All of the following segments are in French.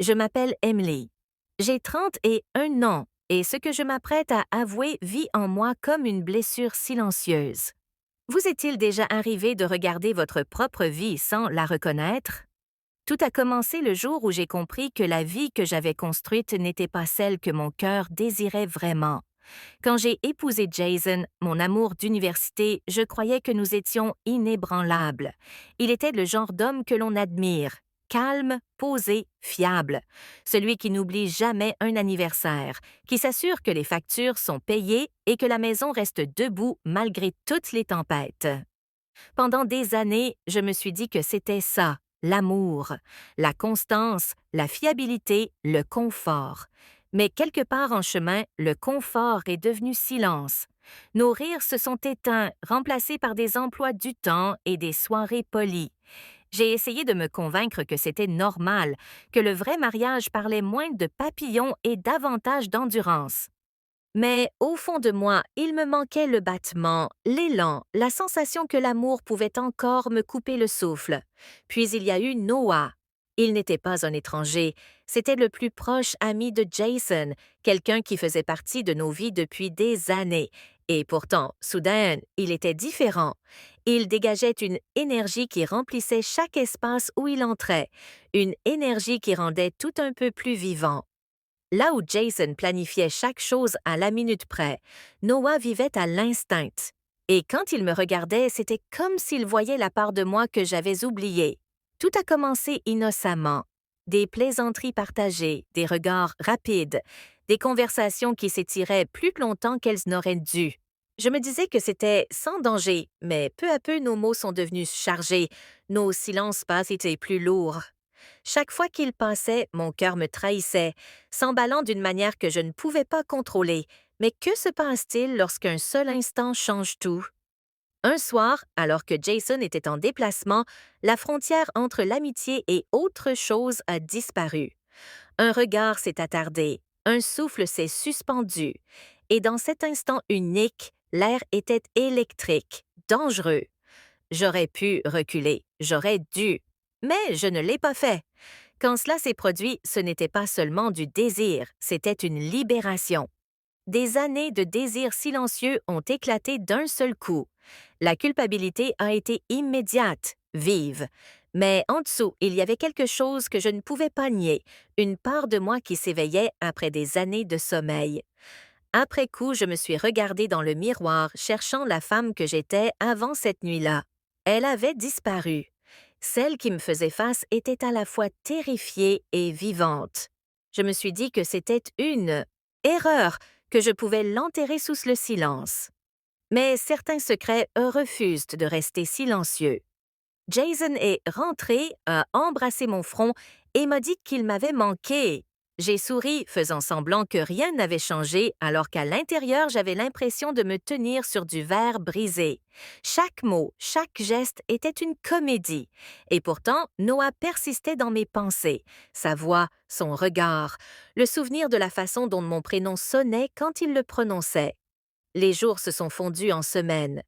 Je m'appelle Emily. J'ai 31 ans et ce que je m'apprête à avouer vit en moi comme une blessure silencieuse. Vous est-il déjà arrivé de regarder votre propre vie sans la reconnaître? Tout a commencé le jour où j'ai compris que la vie que j'avais construite n'était pas celle que mon cœur désirait vraiment. Quand j'ai épousé Jason, mon amour d'université, je croyais que nous étions inébranlables. Il était le genre d'homme que l'on admire, calme, posé, fiable, celui qui n'oublie jamais un anniversaire, qui s'assure que les factures sont payées et que la maison reste debout malgré toutes les tempêtes. Pendant des années, je me suis dit que c'était ça, l'amour, la constance, la fiabilité, le confort. Mais quelque part en chemin, le confort est devenu silence. Nos rires se sont éteints, remplacés par des emplois du temps et des soirées polies. J'ai essayé de me convaincre que c'était normal, que le vrai mariage parlait moins de papillons et davantage d'endurance. Mais au fond de moi, il me manquait le battement, l'élan, la sensation que l'amour pouvait encore me couper le souffle. Puis il y a eu Noah. Il n'était pas un étranger, c'était le plus proche ami de Jason, quelqu'un qui faisait partie de nos vies depuis des années. Et pourtant, soudain, il était différent. Il dégageait une énergie qui remplissait chaque espace où il entrait, une énergie qui rendait tout un peu plus vivant. Là où Jason planifiait chaque chose à la minute près, Noah vivait à l'instinct. Et quand il me regardait, c'était comme s'il voyait la part de moi que j'avais oubliée. Tout a commencé innocemment. Des plaisanteries partagées, des regards rapides, des conversations qui s'étiraient plus longtemps qu'elles n'auraient dû. Je me disais que c'était sans danger, mais peu à peu nos mots sont devenus chargés, nos silences passent étaient plus lourds. Chaque fois qu'il passait, mon cœur me trahissait, s'emballant d'une manière que je ne pouvais pas contrôler. Mais que se passe-t-il lorsqu'un seul instant change tout? Un soir, alors que Jason était en déplacement, la frontière entre l'amitié et autre chose a disparu. Un regard s'est attardé, un souffle s'est suspendu, et dans cet instant unique, l'air était électrique, dangereux. J'aurais pu reculer, j'aurais dû, mais je ne l'ai pas fait. Quand cela s'est produit, ce n'était pas seulement du désir, c'était une libération. Des années de désir silencieux ont éclaté d'un seul coup. La culpabilité a été immédiate, vive. Mais en dessous, il y avait quelque chose que je ne pouvais pas nier, une part de moi qui s'éveillait après des années de sommeil. Après coup, je me suis regardée dans le miroir, cherchant la femme que j'étais avant cette nuit-là. Elle avait disparu. Celle qui me faisait face était à la fois terrifiée et vivante. Je me suis dit que c'était une erreur, que je pouvais l'enterrer sous le silence. Mais certains secrets refusent de rester silencieux. Jason est rentré, a embrassé mon front et m'a dit qu'il m'avait manqué. J'ai souri, faisant semblant que rien n'avait changé, alors qu'à l'intérieur, j'avais l'impression de me tenir sur du verre brisé. Chaque mot, chaque geste était une comédie. Et pourtant, Noah persistait dans mes pensées. Sa voix, son regard, le souvenir de la façon dont mon prénom sonnait quand il le prononçait. Les jours se sont fondus en semaines.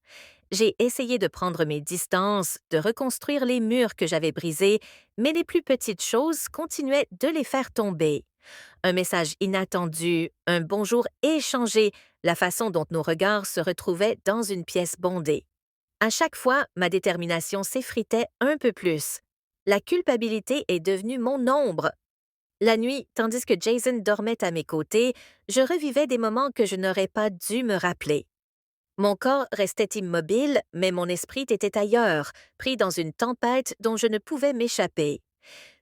J'ai essayé de prendre mes distances, de reconstruire les murs que j'avais brisés, mais les plus petites choses continuaient de les faire tomber. Un message inattendu, un bonjour échangé, la façon dont nos regards se retrouvaient dans une pièce bondée. À chaque fois, ma détermination s'effritait un peu plus. La culpabilité est devenue mon ombre. La nuit, tandis que Jason dormait à mes côtés, je revivais des moments que je n'aurais pas dû me rappeler. Mon corps restait immobile, mais mon esprit était ailleurs, pris dans une tempête dont je ne pouvais m'échapper.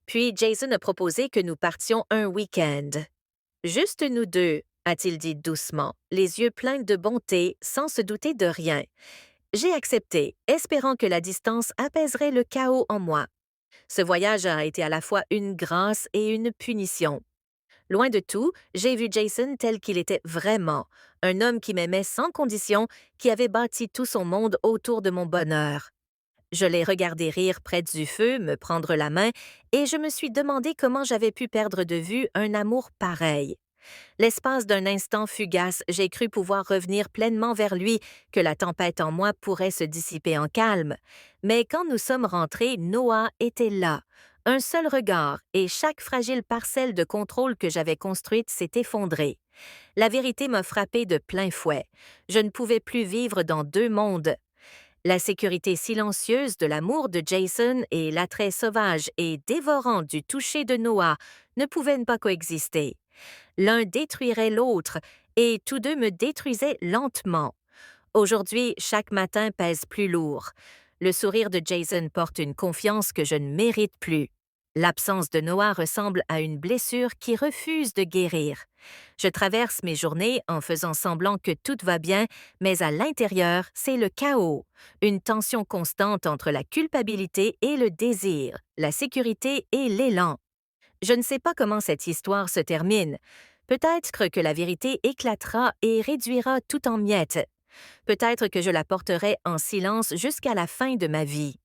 Puis Jason a proposé que nous partions un week-end. Juste nous deux, a-t-il dit doucement, les yeux pleins de bonté, sans se douter de rien. J'ai accepté, espérant que la distance apaiserait le chaos en moi. Ce voyage a été à la fois une grâce et une punition. Loin de tout, j'ai vu Jason tel qu'il était vraiment, un homme qui m'aimait sans condition, qui avait bâti tout son monde autour de mon bonheur. Je l'ai regardé rire près du feu, me prendre la main, et je me suis demandé comment j'avais pu perdre de vue un amour pareil. L'espace d'un instant fugace, j'ai cru pouvoir revenir pleinement vers lui, que la tempête en moi pourrait se dissiper en calme. Mais quand nous sommes rentrés, Noah était là, Un seul regard et chaque fragile parcelle de contrôle que j'avais construite s'est effondrée. La vérité m'a frappé de plein fouet. Je ne pouvais plus vivre dans deux mondes. La sécurité silencieuse de l'amour de Jason et l'attrait sauvage et dévorant du toucher de Noah ne pouvaient pas coexister. L'un détruirait l'autre et tous deux me détruisaient lentement. Aujourd'hui, chaque matin pèse plus lourd. Le sourire de Jason porte une confiance que je ne mérite plus. L'absence de Noah ressemble à une blessure qui refuse de guérir. Je traverse mes journées en faisant semblant que tout va bien, mais à l'intérieur, c'est le chaos. Une tension constante entre la culpabilité et le désir, la sécurité et l'élan. Je ne sais pas comment cette histoire se termine. Peut-être que la vérité éclatera et réduira tout en miettes. Peut-être que je la porterai en silence jusqu'à la fin de ma vie.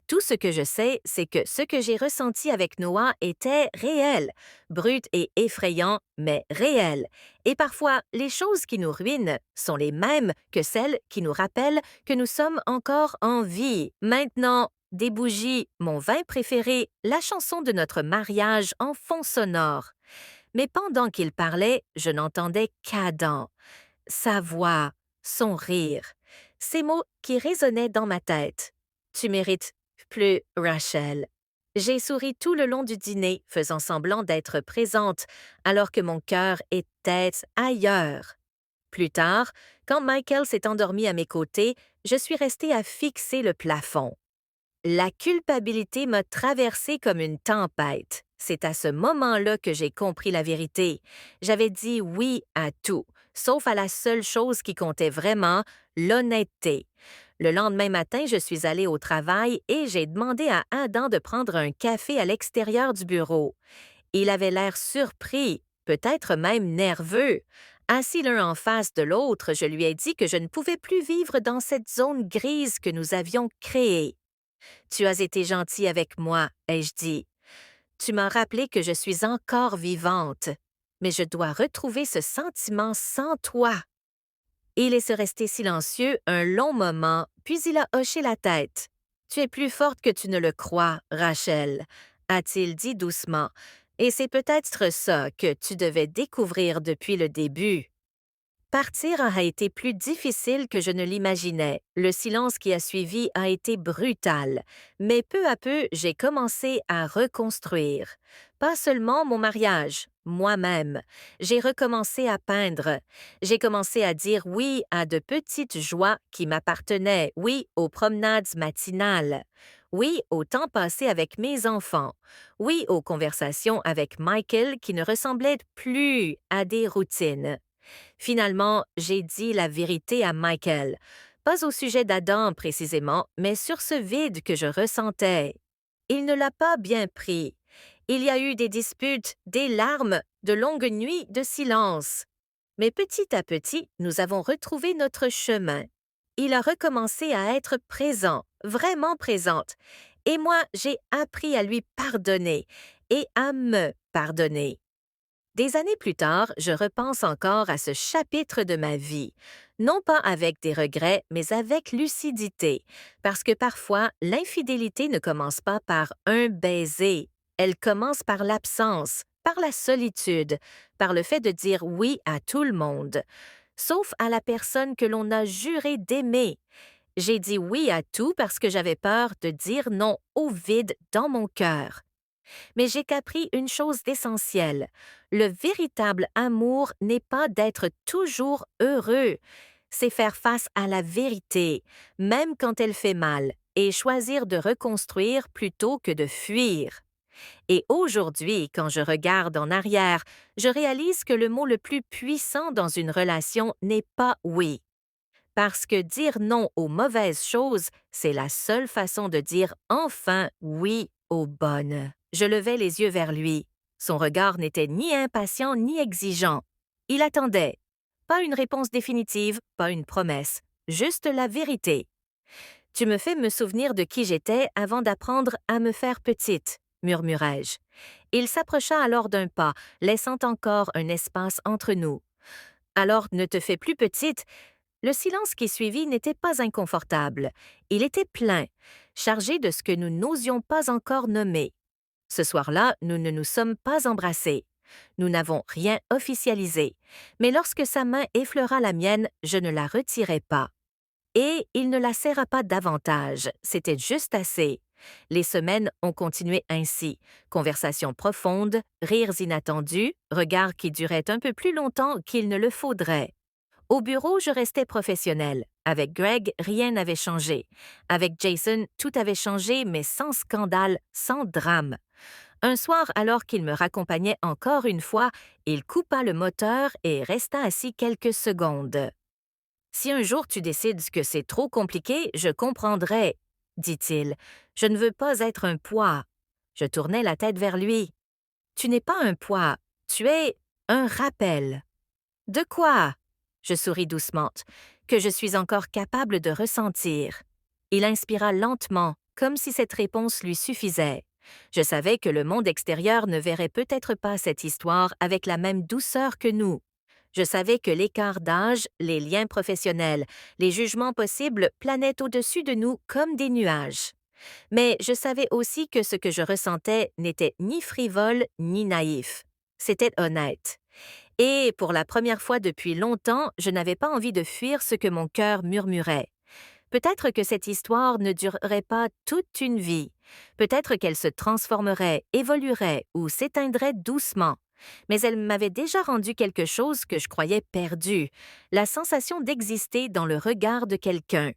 Tout ce que je sais, c'est que ce que j'ai ressenti avec Noah était réel, brut et effrayant, mais réel. Et parfois, les choses qui nous ruinent sont les mêmes que celles qui nous rappellent que nous sommes encore en vie. Maintenant, des bougies, mon vin préféré, la chanson de notre mariage en fond sonore. Mais pendant qu'il parlait, je n'entendais qu'Adam. Sa voix, son rire, ces mots qui résonnaient dans ma tête. Tu mérites plus, Rachel. J'ai souri tout le long du dîner, faisant semblant d'être présente, alors que mon cœur était ailleurs. Plus tard, quand Michael s'est endormi à mes côtés, je suis restée à fixer le plafond. La culpabilité m'a traversée comme une tempête. C'est à ce moment-là que j'ai compris la vérité. J'avais dit oui à tout, sauf à la seule chose qui comptait vraiment, l'honnêteté. Le lendemain matin, je suis allée au travail et j'ai demandé à Adam de prendre un café à l'extérieur du bureau. Il avait l'air surpris, peut-être même nerveux. Assis l'un en face de l'autre, je lui ai dit que je ne pouvais plus vivre dans cette zone grise que nous avions créée. Tu as été gentil avec moi, ai-je dit. Tu m'as rappelé que je suis encore vivante, mais je dois retrouver ce sentiment sans toi. Il est resté silencieux un long moment, puis il a hoché la tête. Tu es plus forte que tu ne le crois, Rachel, a-t-il dit doucement, et c'est peut-être ça que tu devais découvrir depuis le début. Partir a été plus difficile que je ne l'imaginais. Le silence qui a suivi a été brutal, mais peu à peu, j'ai commencé à reconstruire. Pas seulement mon mariage, moi-même. J'ai recommencé à peindre. J'ai commencé à dire oui à de petites joies qui m'appartenaient, oui aux promenades matinales, oui au temps passé avec mes enfants, oui aux conversations avec Michael qui ne ressemblaient plus à des routines. Finalement, j'ai dit la vérité à Michael, pas au sujet d'Adam précisément, mais sur ce vide que je ressentais. Il ne l'a pas bien pris. Il y a eu des disputes, des larmes, de longues nuits de silence. Mais petit à petit, nous avons retrouvé notre chemin. Il a recommencé à être présent, vraiment présente, et moi, j'ai appris à lui pardonner et à me pardonner. Des années plus tard, je repense encore à ce chapitre de ma vie, non pas avec des regrets, mais avec lucidité, parce que parfois, l'infidélité ne commence pas par un baiser, elle commence par l'absence, par la solitude, par le fait de dire oui à tout le monde, sauf à la personne que l'on a juré d'aimer. J'ai dit oui à tout parce que j'avais peur de dire non au vide dans mon cœur. Mais j'ai appris une chose d'essentielle. Le véritable amour n'est pas d'être toujours heureux. C'est faire face à la vérité, même quand elle fait mal, et choisir de reconstruire plutôt que de fuir. Et aujourd'hui, quand je regarde en arrière, je réalise que le mot le plus puissant dans une relation n'est pas oui. Parce que dire non aux mauvaises choses, c'est la seule façon de dire enfin oui aux bonnes. Je levai les yeux vers lui. Son regard n'était ni impatient ni exigeant. Il attendait. Pas une réponse définitive, pas une promesse, juste la vérité. Tu me fais me souvenir de qui j'étais avant d'apprendre à me faire petite, murmurai-je. Il s'approcha alors d'un pas, laissant encore un espace entre nous. Alors ne te fais plus petite. Le silence qui suivit n'était pas inconfortable. Il était plein, chargé de ce que nous n'osions pas encore nommer. Ce soir-là, nous ne nous sommes pas embrassés. Nous n'avons rien officialisé, mais lorsque sa main effleura la mienne, je ne la retirai pas. Et il ne la serra pas davantage, c'était juste assez. Les semaines ont continué ainsi, conversations profondes, rires inattendus, regards qui duraient un peu plus longtemps qu'il ne le faudrait. Au bureau, je restais professionnelle. Avec Greg, rien n'avait changé. Avec Jason, tout avait changé, mais sans scandale, sans drame. Un soir, alors qu'il me raccompagnait encore une fois, il coupa le moteur et resta assis quelques secondes. Si un jour tu décides que c'est trop compliqué, je comprendrai, dit-il. Je ne veux pas être un poids. Je tournai la tête vers lui. Tu n'es pas un poids, tu es un rappel. De quoi? Je souris doucement, que je suis encore capable de ressentir. Il inspira lentement, comme si cette réponse lui suffisait. Je savais que le monde extérieur ne verrait peut-être pas cette histoire avec la même douceur que nous. Je savais que l'écart d'âge, les liens professionnels, les jugements possibles planaient au-dessus de nous comme des nuages. Mais je savais aussi que ce que je ressentais n'était ni frivole ni naïf. C'était honnête. Et pour la première fois depuis longtemps, je n'avais pas envie de fuir ce que mon cœur murmurait. Peut-être que cette histoire ne durerait pas toute une vie. Peut-être qu'elle se transformerait, évoluerait ou s'éteindrait doucement. Mais elle m'avait déjà rendu quelque chose que je croyais perdu, la sensation d'exister dans le regard de quelqu'un.